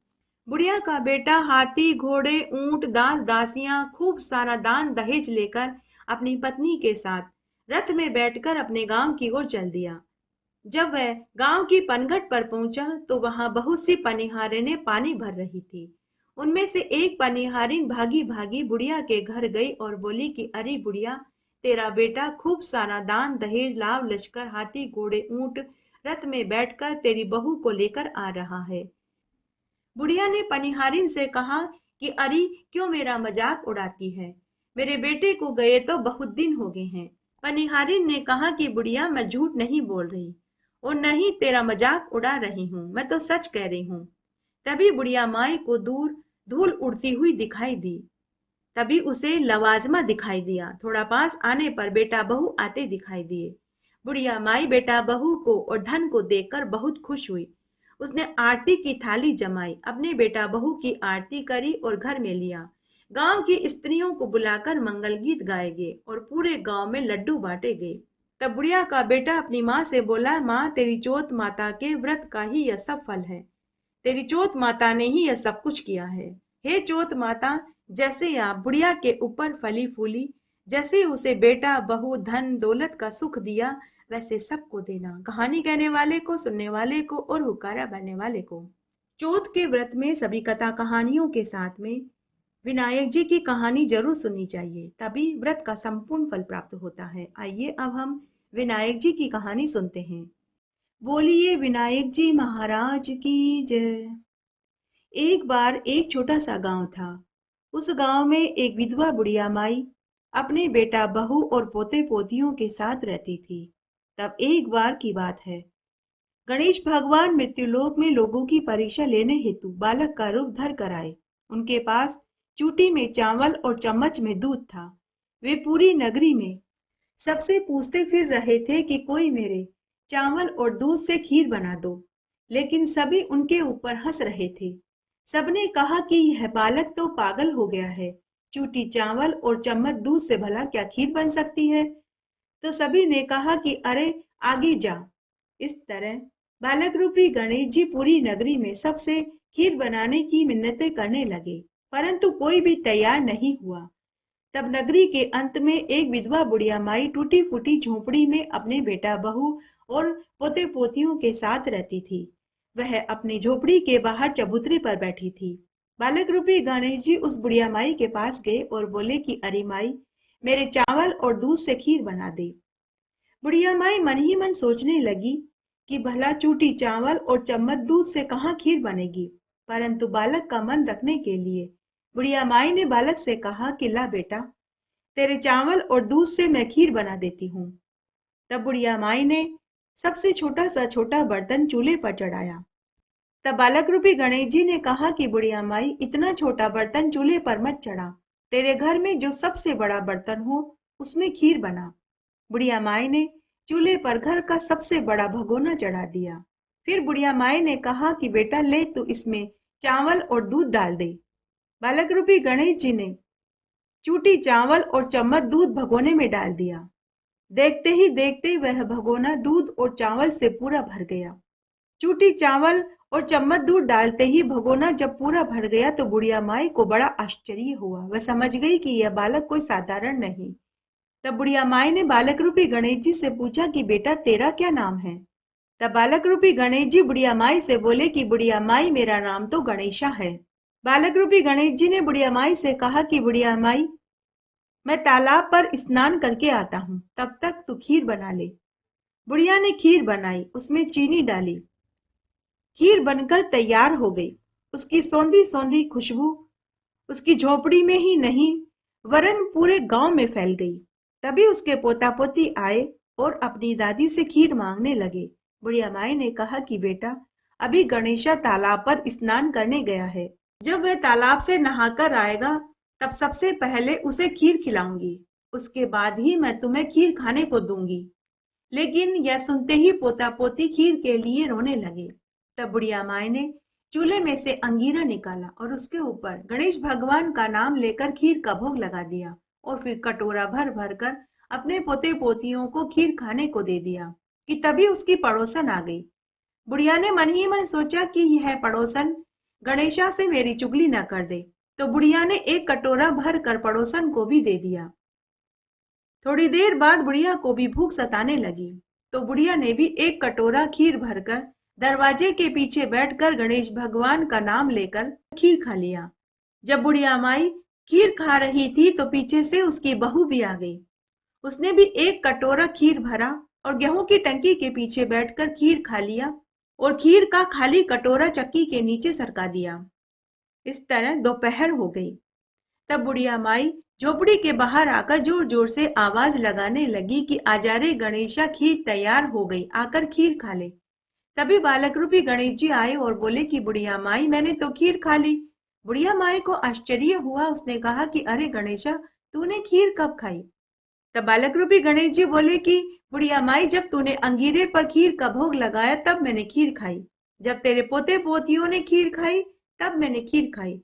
बुढ़िया का बेटा हाथी घोड़े ऊंट दास दासियां खूब सारा दान दहेज लेकर अपनी पत्नी के साथ रथ में बैठकर अपने गांव की ओर चल दिया। जब वह गांव की पनघट पर पहुंचा तो वहां बहुत सी पनिहारें पानी भर रही थी। उनमें से एक पनिहारिन भागी भागी बुढ़िया के घर गई और बोली कि अरे बुढ़िया, तेरा बेटा खूब सारा दान दहेज लाव लश्कर हाथी घोड़े ऊंट रथ में बैठकर तेरी बहू को लेकर आ रहा है। बुढ़िया ने पनिहारिन से कहा कि अरे क्यों मेरा मजाक उड़ाती है? मेरे बेटे को गए तो बहुत दिन हो गए हैं। पनिहारिन ने कहा कि बुढ़िया, मैं झूठ नहीं बोल रही और न ही तेरा मजाक उड़ा रही हूँ, मैं तो सच कह रही हूँ। तभी बुढ़िया माई को दूर धूल उड़ती हुई दिखाई दी। तभी उसे लवाजमा दिखाई दिया। थोड़ा पास आने पर बेटा बहू आते दिखाई दिए। बुढ़िया माई बेटा बहू को और धन को देखकर बहुत खुश हुई। उसने आरती की थाली जमाई, अपने बेटा बहू की आरती करी और घर में लिया। गांव की स्त्रियों को बुलाकर मंगल गीत गाए गए और पूरे गांव में लड्डू बांटे गए। तब बुढ़िया का बेटा अपनी माँ से बोला, माँ, तेरी चौथ माता के व्रत का ही यह सब फल है। तेरी चौथ माता ने ही यह सब कुछ किया है। हे चौथ माता, जैसे आप बुढ़िया के ऊपर फली फूली, जैसे उसे बेटा बहू धन दौलत का सुख दिया, वैसे सबको देना। कहानी कहने वाले को, सुनने वाले को और हुक्कारा भरने वाले को। चौथ के व्रत में सभी कथा कहानियों के साथ में विनायक जी की कहानी जरूर सुननी चाहिए, तभी व्रत का संपूर्ण फल प्राप्त होता है। आइए अब हम विनायक जी की कहानी सुनते हैं। बोलिए विनायक जी महाराज की जय। एक बार एक छोटा सा गांव था। उस गांव में एक विधवा बुढ़िया माई अपने बेटा बहू और पोते पोतियों के साथ रहती थी। तब एक बार की बात है, गणेश भगवान मृत्युलोक में लोगों की परीक्षा लेने हेतु बालक का रूप धर कर आए। उनके पास चूटी में चावल और चम्मच में दूध था। वे पूरी नगरी में सबसे पूछते फिर रहे थे कि कोई मेरे चावल और दूध से खीर बना दो, लेकिन सभी उनके ऊपर हंस रहे थे। सबने कहा कि यह बालक तो पागल हो गया है, चूटी चावल और चम्मच दूध से भला क्या खीर बन सकती है। तो सभी ने कहा कि अरे आगे जा। इस तरह बालक रूपी गणेश जी पूरी नगरी में सबसे खीर बनाने की मिन्नतें करने लगे, परंतु कोई भी तैयार नहीं हुआ। तब नगरी के अंत में एक विधवा बुढ़िया माई टूटी फूटी झोपड़ी में अपने बेटा बहू और पोते पोतियों के साथ रहती थी। वह अपनी झोपड़ी के बाहर चबूतरे पर बैठी थी। बालक रूपी गणेश जी उस बुढ़िया माई के पास गए और बोले कि अरे माई, मेरे चावल और दूध से खीर बना दे। बुढ़िया माई मन ही मन सोचने लगी कि भला चूटी चावल और चम्मच दूध से कहाँ खीर बनेगी। परंतु बालक का मन रखने के लिए बुढ़िया माई ने बालक से कहा कि ला बेटा, तेरे चावल और दूध से मैं खीर बना देती हूँ। तब बुढ़िया माई ने सबसे छोटा सा छोटा बर्तन चूल्हे पर चढ़ाया। तब बालक रूपी गणेश जी ने कहा कि बुढ़िया माई, इतना छोटा बर्तन चूल्हे पर मत चढ़ा। तेरे घर में जो सबसे बड़ा बर्तन हो उसमें खीर बना। बुढ़िया माई ने चूल्हे पर घर का सबसे बड़ा भगोना चढ़ा दिया। फिर बुढ़िया माई ने कहा कि बेटा ले, तू इसमें चावल और दूध डाल दे। बालक रूपी गणेश जी ने चूटी चावल और चम्मच दूध भगोने में डाल दिया। देखते ही देखते वह भगोना दूध और चावल से पूरा भर गया। चूटी चावल और चम्मच दूध डालते ही भगोना जब पूरा भर गया तो बुढ़िया माई को बड़ा आश्चर्य हुआ। वह समझ गई कि यह बालक कोई साधारण नहीं। तब बुढ़िया माई ने बालक रूपी गणेश जी से पूछा कि बेटा तेरा क्या नाम है। तब बालक रूपी गणेश जी बुढ़िया माई से बोले कि बुढ़िया माई, मेरा नाम तो गणेशा है। बालक रूपी गणेश जी ने बुढ़िया माई से कहा कि बुढ़िया माई, मैं तालाब पर स्नान करके आता हूँ, तब तक तू खीर बना ले। बुढ़िया ने खीर बनाई, उसमें चीनी डाली। खीर बनकर तैयार हो गई। उसकी सौंधी सौंधी खुशबू उसकी झोपड़ी में ही नहीं वरन पूरे गांव में फैल गई। तभी उसके पोता पोती आए और अपनी दादी से खीर मांगने लगे। बुढ़िया माई ने कहा कि बेटा, अभी गणेशा तालाब पर स्नान करने गया है। जब वह तालाब से नहाकर आएगा तब सबसे पहले उसे खीर खिलाऊंगी, उसके बाद ही मैं तुम्हें खीर खाने को दूंगी। लेकिन यह सुनते ही पोता पोती खीर के लिए रोने लगे। तब बुढ़िया माई ने चूल्हे में से अंगीरा निकाला और उसके ऊपर गणेश भगवान का नाम लेकर खीर का भोग लगा दिया और फिर कटोरा भर भर कर अपने पोते पोतियों को खीर खाने को दे दिया कि तभी उसकी पड़ोसन आ गई। बुढ़िया ने मन ही मन सोचा कि यह पड़ोसन गणेशा से मेरी चुगली न कर दे, तो बुढ़िया ने एक कटोरा भर कर पड़ोसन को भी दे दिया। थोड़ी देर बाद बुढ़िया को भी भूख सताने लगी, तो बुढ़िया ने भी एक कटोरा खीर भरकर दरवाजे के पीछे बैठकर गणेश भगवान का नाम लेकर खीर खा लिया। जब बुढ़िया माई खीर खा रही थी तो पीछे से उसकी बहू भी आ गई। उसने भी एक कटोरा खीर भरा और गेहूं की टंकी के पीछे बैठकर खीर खा लिया और खीर का खाली कटोरा चक्की के नीचे सरका दिया। इस तरह दोपहर हो गई। तब बुढ़िया माई झोपड़ी के बाहर आकर जोर जोर से आवाज लगाने लगी कि आजा रे गणेशा, खीर तैयार हो गई, आकर खीर खा ले। तभी बालक रूपी गणेश जी आए और बोले कि बुढ़िया माई, मैंने तो खीर खा ली। बुढ़िया माई को आश्चर्य हुआ। उसने कहा कि अरे गणेशा, तूने खीर कब खाई? तब बालक रूपी गणेश जी बोले कि बुढ़िया माई, जब तूने अंगीरे पर खीर का भोग लगाया तब मैंने खीर खाई। जब तेरे पोते पोतियों ने खीर खाई तब मैंने खीर खाई।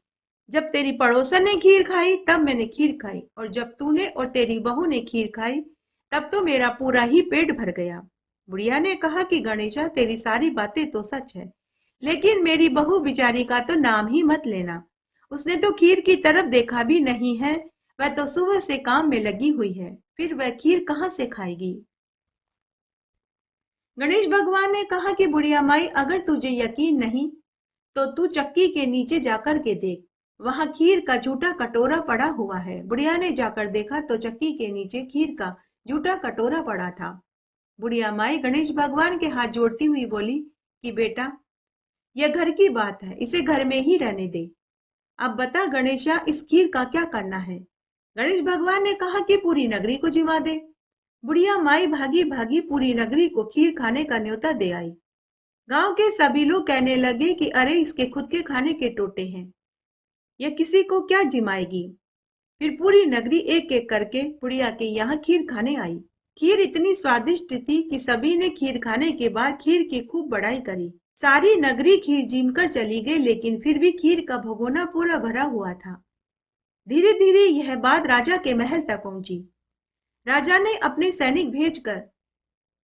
जब तेरी पड़ोसन ने खीर खाई तब मैंने खीर खाई। और जब तूने और तेरी बहू ने खीर खाई तब तो मेरा पूरा ही पेट भर गया। बुढ़िया ने कहा कि गणेशा, तेरी सारी बातें तो सच है, लेकिन मेरी बहू बिचारी का तो नाम ही मत लेना। उसने तो खीर की तरफ देखा भी नहीं है। वह तो सुबह से काम में लगी हुई है, फिर वह खीर कहाँ से खाएगी? गणेश भगवान ने कहा कि बुढ़िया माई, अगर तुझे यकीन नहीं तो तू चक्की के नीचे जाकर के देख, वहां खीर का झूठा कटोरा पड़ा हुआ है। बुढ़िया ने जाकर देखा तो चक्की के नीचे खीर का झूठा कटोरा पड़ा था। बुढ़िया माई गणेश भगवान के हाथ जोड़ती हुई बोली कि बेटा, यह घर की बात है, इसे घर में ही रहने दे। अब बता गणेशा, इस खीर का क्या करना है? गणेश भगवान ने कहा कि पूरी नगरी को जिवा दे। बुढ़िया माई भागी भागी पूरी नगरी को खीर खाने का न्योता दे आई। गांव के सभी लोग कहने लगे कि अरे, इसके खुद के खाने के टोटे हैं, यह किसी को क्या जिमाएगी। फिर पूरी नगरी एक एक करके बुढ़िया के यहाँ खीर खाने आई। खीर इतनी स्वादिष्ट थी कि सभी ने खीर खाने के बाद खीर की खूब बड़ाई करी। सारी नगरी खीर जीम कर चली गई, लेकिन फिर भी खीर का भगोना पूरा भरा हुआ था। धीरे धीरे यह बात राजा के महल तक पहुंची। राजा ने अपने सैनिक भेजकर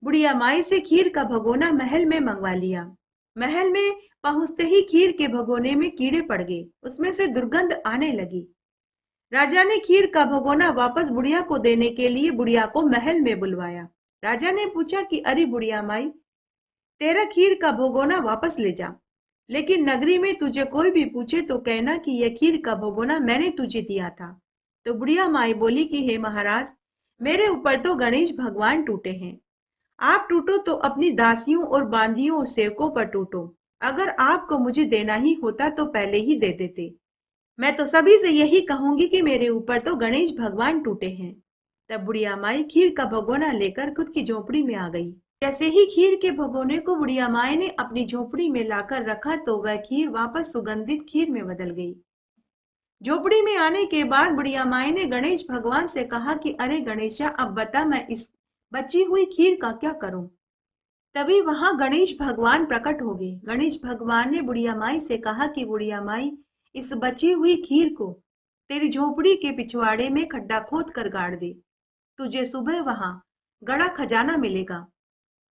बुढ़िया माई से खीर का भगोना महल में मंगवा लिया। महल में पहुंचते ही खीर के भगोने में कीड़े पड़ गए, उसमें से दुर्गंध आने लगी। राजा ने खीर का भगोना वापस बुढ़िया को देने के लिए बुढ़िया को महल में बुलवाया। राजा ने पूछा कि अरे बुढ़िया माई, तेरा खीर का भगोना वापस ले जा, लेकिन नगरी में तुझे कोई भी पूछे तो कहना कि यह खीर का भगोना मैंने तुझे दिया था। तो बुढ़िया माई बोली कि हे महाराज, मेरे ऊपर तो गणेश भगवान टूटे हैं। आप टूटो तो अपनी दासियों और बांदियों और सेवकों पर टूटो। अगर आपको मुझे देना ही होता तो पहले ही दे देते। मैं तो सभी से यही कहूंगी कि मेरे ऊपर तो गणेश भगवान टूटे हैं। तब बुढ़िया माई खीर का भगोना लेकर खुद की झोपड़ी में आ गई। जैसे ही खीर के भगोने को बुढ़िया माई ने अपनी झोपड़ी में लाकर रखा तो वह खीर वापस सुगंधित खीर में बदल गई। झोपड़ी में आने के बाद बुढ़िया माई ने गणेश भगवान से कहा कि अरे गणेशा, अब बता मैं इस बची हुई खीर का क्या करूं? तभी वहां गणेश भगवान प्रकट हो गए। गणेश भगवान ने बुढ़िया माई से कहा कि बुढ़िया माई, इस बची हुई खीर को तेरी झोपड़ी के पिछवाड़े में खड्डा खोद कर गाड़ दे, तुझे सुबह वहां गड़ा खजाना मिलेगा।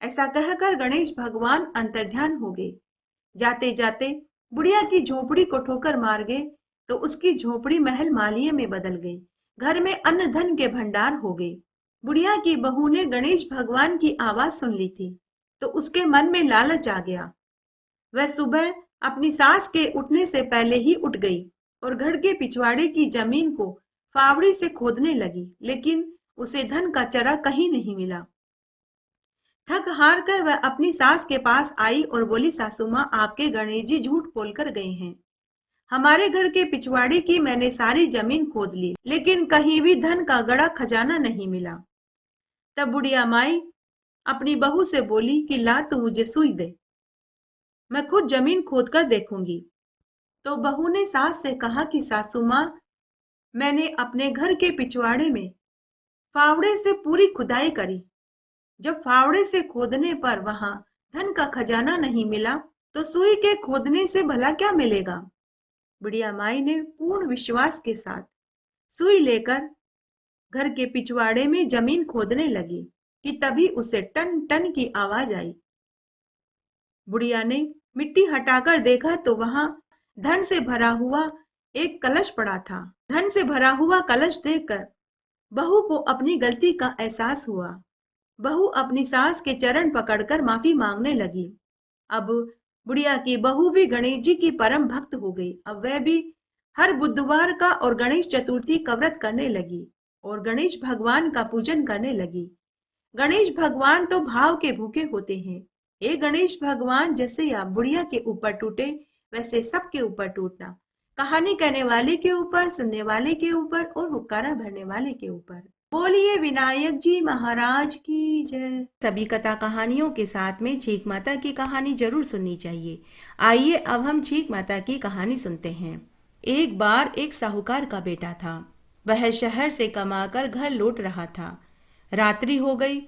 ऐसा कहकर गणेश भगवान अंतर्ध्यान हो गए। जाते जाते बुढ़िया की झोपड़ी को ठोकर मार गए तो उसकी झोपड़ी महल मालिये में बदल गई। घर में अन्न धन के भंडार हो गए। बुढ़िया की बहू ने गणेश भगवान की आवाज सुन ली थी तो उसके मन में लालच आ गया। वह सुबह अपनी सास के उठने से पहले ही उठ गई और घर के पिछवाड़े की जमीन को फावड़ी से खोदने लगी, लेकिन उसे धन का चरा कहीं नहीं मिला। थक हार कर वह अपनी सास के पास आई और बोली, सासू माँ, आपके गणेश जी झूठ बोलकर गए हैं। हमारे घर के पिछवाड़े की मैंने सारी जमीन खोद ली, लेकिन कहीं भी धन का गड़ा खजाना नहीं मिला। तब बुढ़िया माई अपनी बहू से बोली कि ला, तू मुझे सुई दे, मैं खुद जमीन खोद कर देखूंगी। तो बहू ने सास से कहा कि सासू माँ, मैंने अपने घर के पिछवाड़े में फावड़े से पूरी खुदाई करी। जब फावड़े से खोदने पर वहां धन का खजाना नहीं मिला तो सुई के खोदने से भला क्या मिलेगा? बुढ़िया माई ने पूर्ण विश्वास के साथ सुई लेकर घर के पिछवाड़े में जमीन खोदने लगी कि तभी उसे टन टन की आवाज आई। बुढ़िया ने मिट्टी हटाकर देखा तो वहां धन से भरा हुआ एक कलश पड़ा था। धन से भरा हुआ कलश देखकर बहू को अपनी गलती का एहसास हुआ। बहू अपनी सास के चरण पकड़कर माफी मांगने लगी। अब बुढ़िया की बहू भी गणेश जी की परम भक्त हो गई। अब वह भी हर बुधवार का और गणेश चतुर्थी का व्रत करने लगी और गणेश भगवान का पूजन करने लगी। गणेश भगवान तो भाव के भूखे होते हैं। हे गणेश भगवान, जैसे आप बुढ़िया के ऊपर टूटे वैसे सबके ऊपर टूटना। कहानी कहने वाले के ऊपर, सुनने वाले के ऊपर और हुक्कारा भरने वाले के ऊपर। बोलिए विनायक जी महाराज की जय। सभी कथा कहानियों के साथ में छींक माता की कहानी जरूर सुननी चाहिए। आइए अब हम छींक माता की कहानी सुनते हैं। एक बार एक साहूकार का बेटा था। वह शहर से कमाकर घर लौट रहा था। रात्रि हो गई।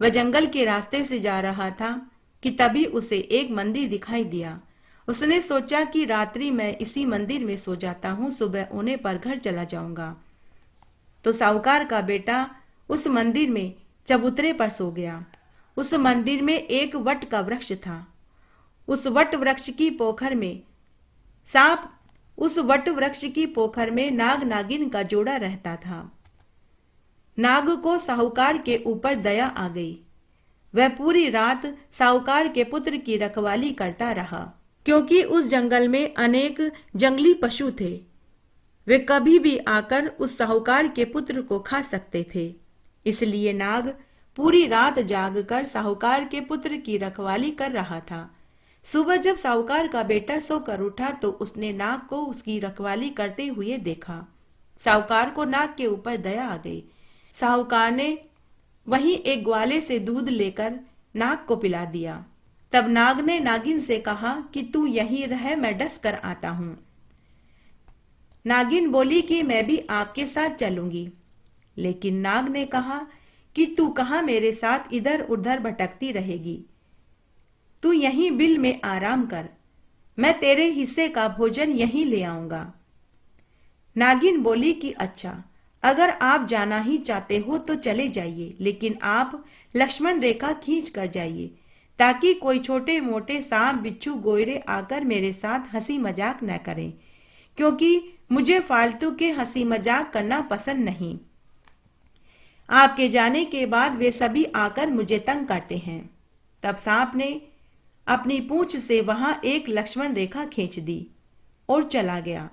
वह जंगल के रास्ते से जा रहा था कि तभी उसे एक मंदिर दिखाई दिया। उसने सोचा कि रात्रि में इसी मंदिर में सो जाता हूँ, सुबह होने पर घर चला जाऊंगा। तो साहूकार का बेटा उस मंदिर में चबूतरे पर सो गया। उस मंदिर में एक वट का वृक्ष था। उस वट वृक्ष की पोखर में सांप उस वट वृक्ष की पोखर में नाग नागिन का जोड़ा रहता था। नाग को साहूकार के ऊपर दया आ गई। वह पूरी रात साहूकार के पुत्र की रखवाली करता रहा, क्योंकि उस जंगल में अनेक जंगली पशु थे। वे कभी भी आकर उस साहूकार के पुत्र को खा सकते थे। इसलिए नाग पूरी रात जागकर साहूकार के पुत्र की रखवाली कर रहा था। सुबह जब साहूकार का बेटा सोकर उठा तो उसने नाग को उसकी रखवाली करते हुए देखा। साहूकार को नाग के ऊपर दया आ गई। साहूकार ने वहीं एक ग्वाले से दूध लेकर नाग को पिला दिया। तब नाग ने नागिन से कहा कि तू यहीं रह, मैं डस कर आता हूं। नागिन बोली कि मैं भी आपके साथ चलूंगी। लेकिन नाग ने कहा कि तू कहां मेरे साथ इधर उधर भटकती रहेगी। तू यहीं बिल में आराम कर, मैं तेरे हिस्से का भोजन यहीं ले आऊंगा। नागिन बोली कि अच्छा, अगर आप जाना ही चाहते हो तो चले जाइए, लेकिन आप लक्ष्मण रेखा खींच कर जाइए, ताकि कोई छोटे मोटे सांप बिच्छू गोयरे आकर मेरे साथ हंसी मजाक न करें, क्योंकि मुझे फालतू के हंसी मजाक करना पसंद नहीं। आपके जाने के बाद वे सभी आकर मुझे तंग करते हैं। तब सांप ने अपनी पूंछ से वहां एक लक्ष्मण रेखा खींच दी और चला गया।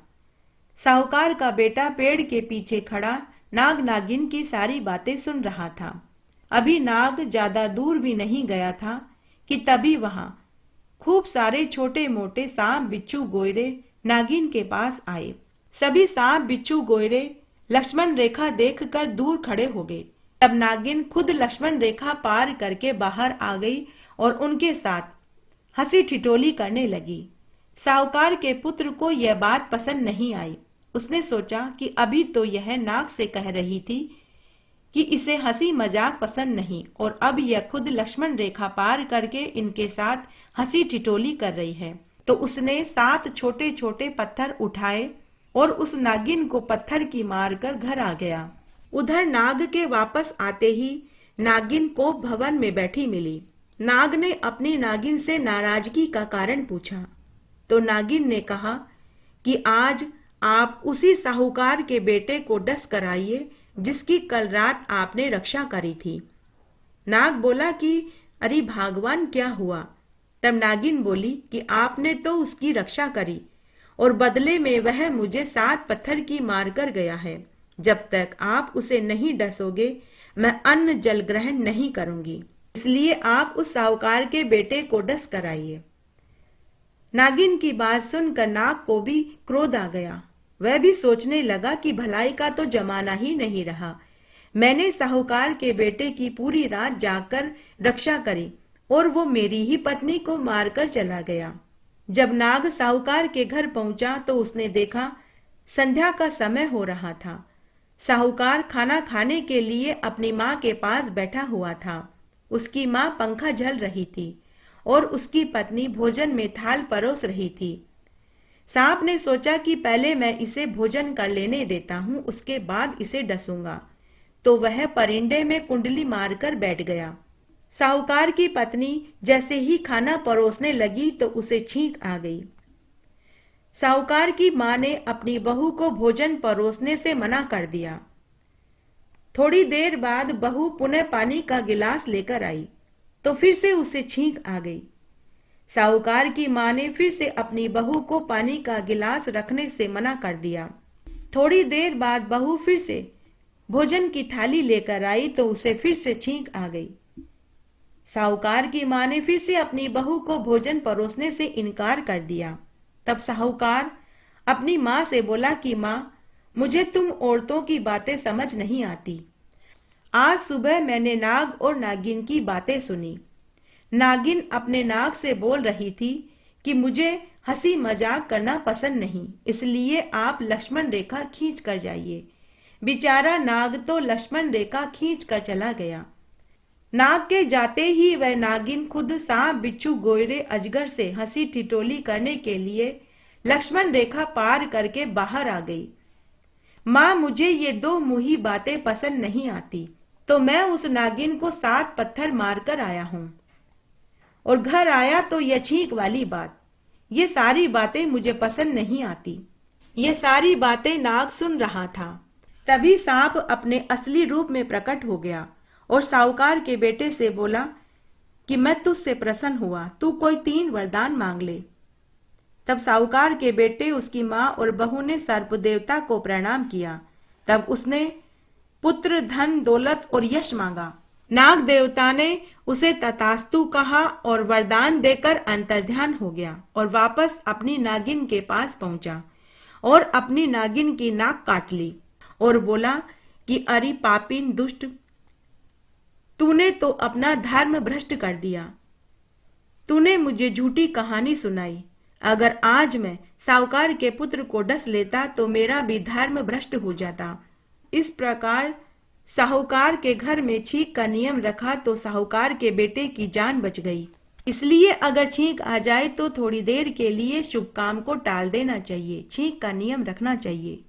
साहूकार का बेटा पेड़ के पीछे खड़ा नाग नागिन की सारी बातें सुन रहा था। अभी नाग ज्यादा दूर भी नहीं गया था कि तभी वहां खूब सारे छोटे मोटे सांप बिच्छू गोयरे नागिन के पास आए। सभी सांप बिच्छू गोयरे लक्ष्मण रेखा देखकर दूर खड़े हो गए। तब नागिन खुद लक्ष्मण रेखा पार करके बाहर आ गई और उनके साथ हंसी ठिठोली करने लगी। साहूकार के पुत्र को यह बात पसंद नहीं आई। उसने सोचा कि अभी तो यह नाग से कह रही थी कि इसे हंसी मजाक पसंद नहीं, और अब यह खुद लक्ष्मण रेखा पार करके इनके साथ हंसी ठिठोली कर रही है। तो उसने 7 छोटे छोटे पत्थर उठाए और उस नागिन को पत्थर की मार कर घर आ गया। उधर नाग के वापस आते ही नागिन को भवन में बैठी मिली। नाग ने अपनी नागिन से नाराजगी का कारण पूछा तो नागिन ने कहा कि आज आप उसी साहूकार के बेटे को डस कर आइए जिसकी कल रात आपने रक्षा करी थी। नाग बोला कि अरे भगवान, क्या हुआ? तब नागिन बोली कि आपने तो उसकी रक्षा करी और बदले में वह मुझे 7 पत्थर की मार कर गया है। जब तक आप उसे नहीं डसोगे मैं अन्न जल ग्रहण नहीं करूंगी, इसलिए आप उस साहूकार के बेटे को डस कर आइए। नागिन की बात सुनकर नाग को भी क्रोध आ गया। वह भी सोचने लगा कि भलाई का तो जमाना ही नहीं रहा। मैंने साहूकार के बेटे की पूरी रात जागकर रक्षा करी और वो मेरी ही पत्नी को मारकर चला गया। जब नाग साहूकार के घर पहुंचा तो उसने देखा संध्या का समय हो रहा था। साहूकार खाना खाने के लिए अपनी माँ के पास बैठा हुआ था। उसकी माँ पंखा झल रही थी और उसकी पत्नी भोजन में थाल परोस रही थी। सांप ने सोचा कि पहले मैं इसे भोजन कर लेने देता हूं, उसके बाद इसे डसूंगा। तो वह परिंदे में कुंडली मारकर बैठ गया। साहूकार की पत्नी जैसे ही खाना परोसने लगी तो उसे छींक आ गई। साहूकार की मां ने अपनी बहू को भोजन परोसने से मना कर दिया। थोड़ी देर बाद बहू पुनः पानी का गिलास लेकर आई तो फिर से उसे छींक आ गई। साहूकार की मां ने फिर से अपनी बहू को पानी का गिलास रखने से मना कर दिया। थोड़ी देर बाद बहू फिर से भोजन की थाली लेकर आई तो उसे फिर से छींक आ गई। साहूकार की मां ने फिर से अपनी बहू को भोजन परोसने से इनकार कर दिया। तब साहूकार अपनी माँ से बोला कि माँ, मुझे तुम औरतों की बातें समझ नहीं आती। आज सुबह मैंने नाग और नागिन की बातें सुनी। नागिन अपने नाग से बोल रही थी कि मुझे हंसी मजाक करना पसंद नहीं, इसलिए आप लक्ष्मण रेखा खींच कर जाइए। बेचारा नाग तो लक्ष्मण रेखा खींच कर चला गया। नाग के जाते ही वह नागिन खुद सांप बिच्छू गोयरे अजगर से हंसी ठिठोली करने के लिए लक्ष्मण रेखा पार करके बाहर आ गई। माँ, मुझे ये दो मुही बातें पसंद नहीं आती, तो मैं उस नागिन को 7 पत्थर मारकर आया हूँ। और घर आया तो यह छींक वाली बात, ये सारी बातें मुझे पसंद नहीं आती। ये सारी बातें नाग सुन रहा था। तभी सांप अपने असली रूप में प्रकट हो गया और साहूकार के बेटे से बोला कि मैं तुझसे प्रसन्न हुआ, तू कोई 3 वरदान मांग ले। तब साहूकार के बेटे, उसकी माँ और बहू ने सर्प देवता को प्रणाम किया। तब उसने पुत्र, धन, दौलत और यश मांगा। नाग देवता ने उसे तथास्तु कहा और वरदान देकर अंतर्ध्यान हो गया और वापस अपनी नागिन के पास पहुंचा और अपनी नागिन की नाक काट ली और बोला कि अरे पापीन दुष्ट, तूने तो अपना धर्म भ्रष्ट कर दिया। तूने मुझे झूठी कहानी सुनाई। अगर आज मैं साहूकार के पुत्र को डस लेता तो मेरा भी धर्म भ्रष्ट हो जाता। इस प्रकार साहूकार के घर में छींक का नियम रखा तो साहूकार के बेटे की जान बच गई। इसलिए अगर छींक आ जाए तो थोड़ी देर के लिए शुभ काम को टाल देना चाहिए, छींक का नियम रखना चाहिए।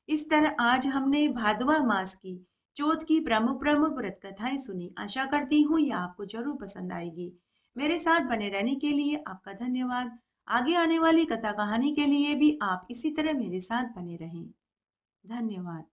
इस तरह आज हमने भादवा मास की चौथ की प्रमुख प्रमुख व्रत कथाएं सुनी। आशा करती हूँ ये आपको जरूर पसंद आएगी। मेरे साथ बने रहने के लिए आपका धन्यवाद। आगे आने वाली कथा कहानी के लिए भी आप इसी तरह मेरे साथ बने रहें। धन्यवाद।